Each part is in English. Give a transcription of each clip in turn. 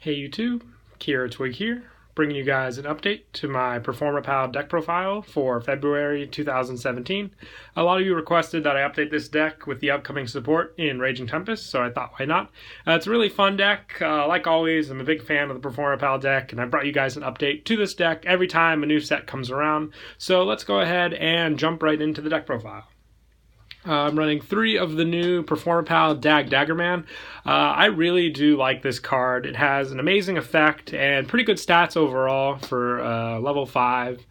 Hey YouTube, Kira Twig here, bringing you guys an update to my Performapal deck profile for February 2017. A lot of you requested that I update this deck with the upcoming support in Raging Tempest, so I thought why not. It's a really fun deck. Like always, I'm a big fan of the Performapal deck, and I brought you guys an update to this deck every time a new set comes around. So let's go ahead and jump right into the deck profile. I'm running 3 of the new Performapal Daggerman. I really do like this card. It has an amazing effect and pretty good stats overall for level 5,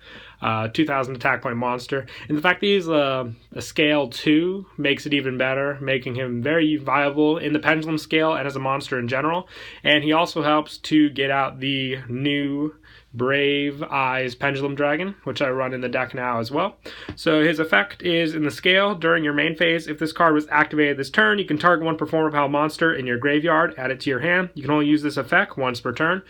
2000 attack point monster. And the fact that he's a scale 2 makes it even better, making him very viable in the pendulum scale and as a monster in general. And he also helps to get out the new Brave Eyes Pendulum Dragon, which I run in the deck now as well. So his effect is in the scale during your main phase. If this card was activated this turn, you can target one Performapal monster in your graveyard, add it to your hand. You can only use this effect once per turn.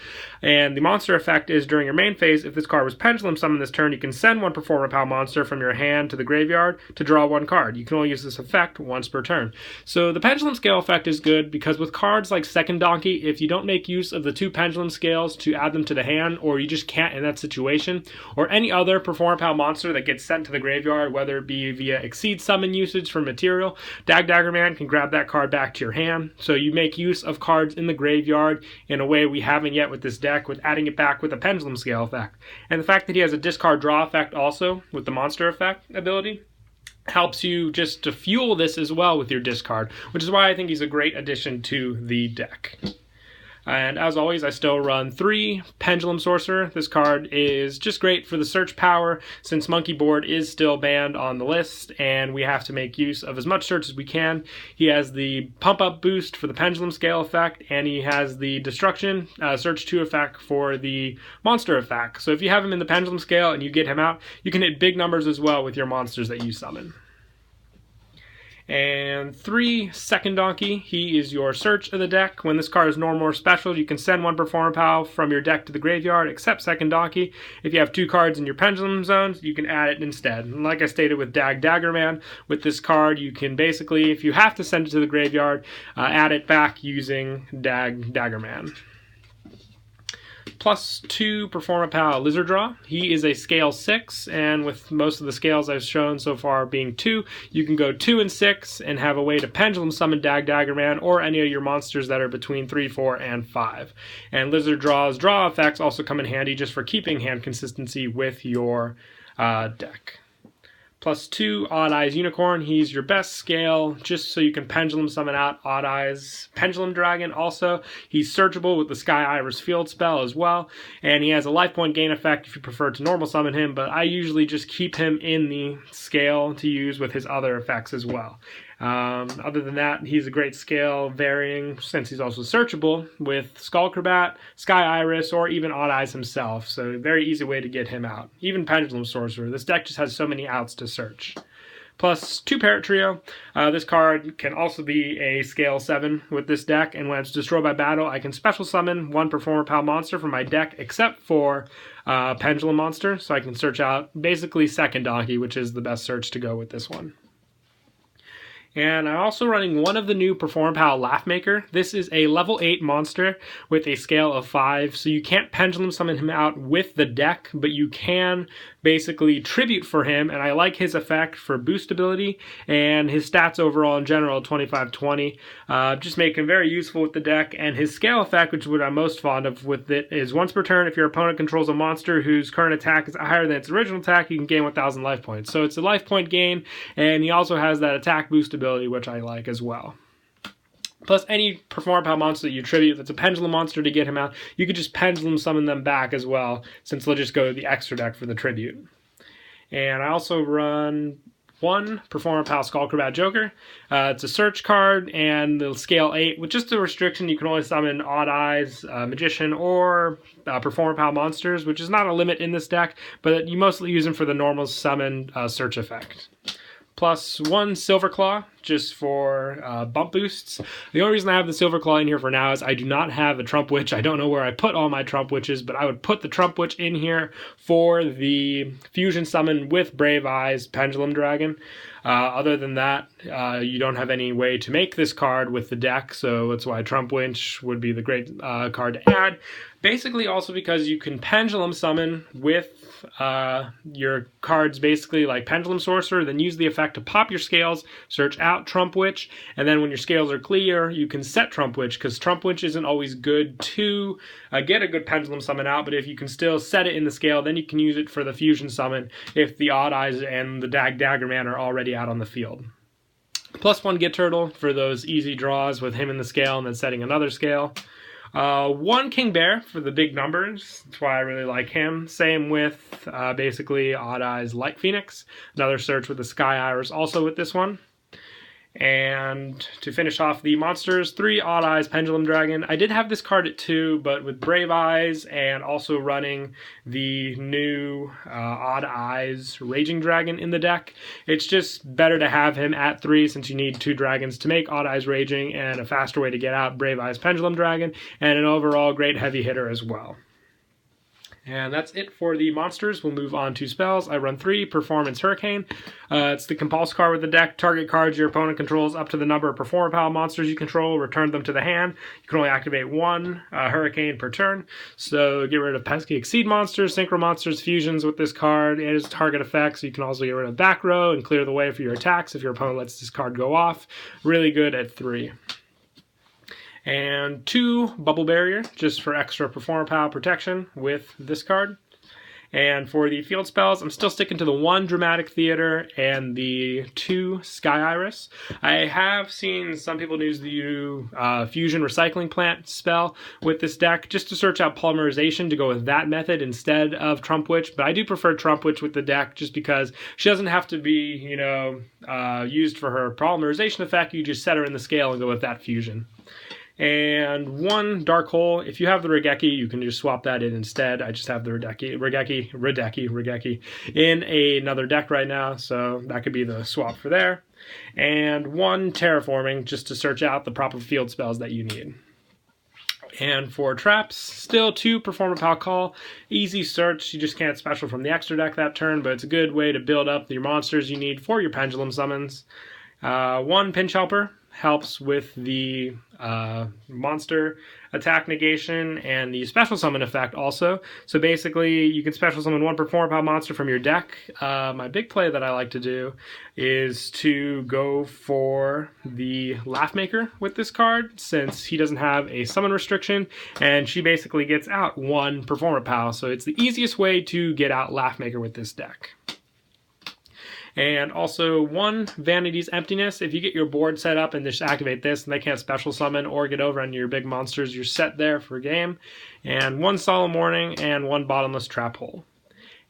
And the monster effect is during your main phase. If this card was pendulum summoned this turn, you can send one Performapal monster from your hand to the graveyard to draw one card. You can only use this effect once per turn. So the pendulum scale effect is good because with cards like Second Donkey, if you don't make use of the 2 pendulum scales to add them to the hand, or you just can't in that situation, or any other Performapal monster that gets sent to the graveyard, whether it be via Exceed Summon usage for material, Daggerman can grab that card back to your hand. So you make use of cards in the graveyard in a way we haven't yet with this deck, with adding it back with a pendulum scale effect. And the fact that he has a discard draw effect also with the monster effect ability helps you just to fuel this as well with your discard, which is why I think he's a great addition to the deck. And as always, I still run 3 Pendulum Sorcerer. This card is just great for the search power since Monkey Board is still banned on the list and we have to make use of as much search as we can. He has the pump up boost for the pendulum scale effect, and he has the destruction search 2 effect for the monster effect. So if you have him in the pendulum scale and you get him out, you can hit big numbers as well with your monsters that you summon. And 3 Second Donkey, he is your search of the deck. When this card is normal or special, you can send one Performapal from your deck to the graveyard, except Second Donkey. If you have 2 cards in your pendulum zones, you can add it instead. And like I stated with Daggerman, with this card, you can basically, if you have to send it to the graveyard, add it back using Daggerman. Plus 2 Performapal Lizard Draw. He is a scale 6, and with most of the scales I've shown so far being 2, you can go 2 and 6 and have a way to pendulum summon Daggerman or any of your monsters that are between 3, 4, and 5. And Lizard Draw's draw effects also come in handy just for keeping hand consistency with your deck. Plus 2 Odd Eyes Unicorn. He's your best scale just so you can pendulum summon out Odd Eyes Pendulum Dragon. Also, he's searchable with the Sky Iris Field spell as well, and he has a life point gain effect if you prefer to normal summon him, but I usually just keep him in the scale to use with his other effects as well. Other than that, he's a great scale varying since he's also searchable with Skullcrabat, Sky Iris, or even Odd Eyes himself. So a very easy way to get him out. Even Pendulum Sorcerer. This deck just has so many outs to search. Plus 2 Parrot Trio. This card can also be a scale 7 with this deck, and when it's destroyed by battle, I can special summon one Performapal monster from my deck except for Pendulum Monster, so I can search out basically Second Donkey, which is the best search to go with this one. And I'm also running one of the new Performapal Laughmaker. This is a level 8 monster with a scale of 5, so you can't pendulum summon him out with the deck, but you can basically tribute for him, and I like his effect for boost ability and his stats overall in general, 25-20. Just make him very useful with the deck, and his scale effect, which is what I'm most fond of with it, is once per turn, if your opponent controls a monster whose current attack is higher than its original attack, you can gain 1,000 life points. So it's a life point gain, and he also has that attack boost ability, which I like as well. Plus any Performapal monster that you tribute that's a pendulum monster to get him out, you could just pendulum summon them back as well, since they'll just go to the extra deck for the tribute. And I also run 1 Performapal Skullcrabat Joker. It's a search card, and the scale 8. With just a restriction, you can only summon Odd Eyes, Magician, or Performapal monsters, which is not a limit in this deck, but you mostly use them for the normal summon search effect. Plus 1 Silverclaw. just for bump boosts. The only reason I have the Silver Claw in here for now is I do not have a Trump Witch. I don't know where I put all my Trump Witches, but I would put the Trump Witch in here for the fusion summon with Brave Eyes Pendulum Dragon. Other than that, you don't have any way to make this card with the deck, so that's why Trump Winch would be the great card to add. Basically also because you can Pendulum Summon with your cards basically like Pendulum Sorcerer, then use the effect to pop your scales, search out Trump Witch, and then when your scales are clear, you can set Trump Witch, because Trump Witch isn't always good to get a good Pendulum Summon out, but if you can still set it in the scale, then you can use it for the Fusion Summon if the Odd Eyes and the Dagger Man are already out on the field. +1 Git Turtle for those easy draws with him in the scale and then setting another scale. 1 King Bear for the big numbers. That's why I really like him. Same with basically Odd Eyes Light Phoenix. Another search with the Sky Iris also with this one. And to finish off the monsters, 3 Odd Eyes Pendulum Dragon. I did have this card at 2, but with Brave Eyes and also running the new Odd Eyes Raging Dragon in the deck, it's just better to have him at 3 since you need 2 dragons to make Odd Eyes Raging and a faster way to get out Brave Eyes Pendulum Dragon, and an overall great heavy hitter as well. And that's it for the monsters. We'll move on to spells. I run 3 Performance Hurricane. It's the compulse card with the deck. Target cards your opponent controls up to the number of Performapal monsters you control. Return them to the hand. You can only activate 1 Hurricane per turn. So get rid of pesky Exceed monsters, Synchro monsters, fusions with this card. It is target effects. You can also get rid of back row and clear the way for your attacks if your opponent lets this card go off. Really good at 3. And 2 Bubble Barrier, just for extra Performapal protection with this card. And for the field spells, I'm still sticking to the 1 Dramatic Theater and the 2 Sky Iris. I have seen some people use the Fusion Recycling Plant spell with this deck just to search out Polymerization to go with that method instead of Trump Witch, but I do prefer Trump Witch with the deck just because she doesn't have to be, used for her Polymerization effect. You just set her in the scale and go with that fusion. And 1 Dark Hole. If you have the Regeki, you can just swap that in instead. I just have the Regeki in another deck right now, so that could be the swap for there. And 1 Terraforming, just to search out the proper field spells that you need. And for traps, still 2 Performapal Call. Easy search, you just can't special from the extra deck that turn, but it's a good way to build up your monsters you need for your Pendulum Summons. 1 Pinch Helper. Helps with the monster attack negation and the special summon effect also. So basically you can special summon 1 Performapal monster from your deck. My big play that I like to do is to go for the Laugh Maker with this card, since he doesn't have a summon restriction, and she basically gets out 1 Performapal. So it's the easiest way to get out Laugh Maker with this deck. And also 1 Vanity's Emptiness. If you get your board set up and just activate this and they can't special summon or get over on your big monsters, you're set there for game. And 1 Solemn Warning and 1 Bottomless Trap Hole.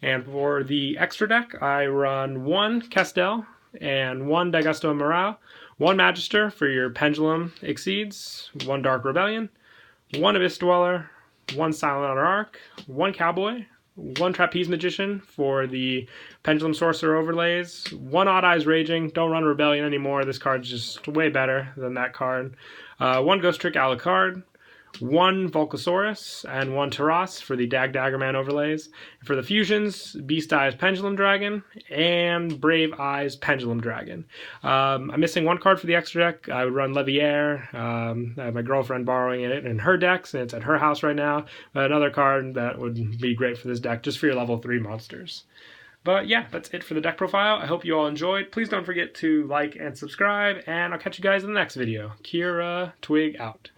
And for the extra deck, I run 1 Castel and 1 Daigusto Morale, 1 Magister for your Pendulum Exceeds, 1 Dark Rebellion, 1 Abyss Dweller, 1 Silent Honor Arc, 1 Cowboy, 1 Trapeze Magician for the Pendulum Sorcerer overlays, 1 Odd Eyes Raging. Don't run Rebellion anymore. This card's just way better than that card. 1 Ghost Trick Alucard, 1 Volcasaurus, and 1 Taras for the Dagger Man overlays. For the fusions, Beast Eyes Pendulum Dragon and Brave Eyes Pendulum Dragon. I'm missing 1 card for the extra deck. I would run Leviaire. I have my girlfriend borrowing it in her decks, and it's at her house right now. But another card that would be great for this deck, just for your level 3 monsters. But yeah, that's it for the deck profile. I hope you all enjoyed. Please don't forget to like and subscribe, and I'll catch you guys in the next video. Kira Twig out.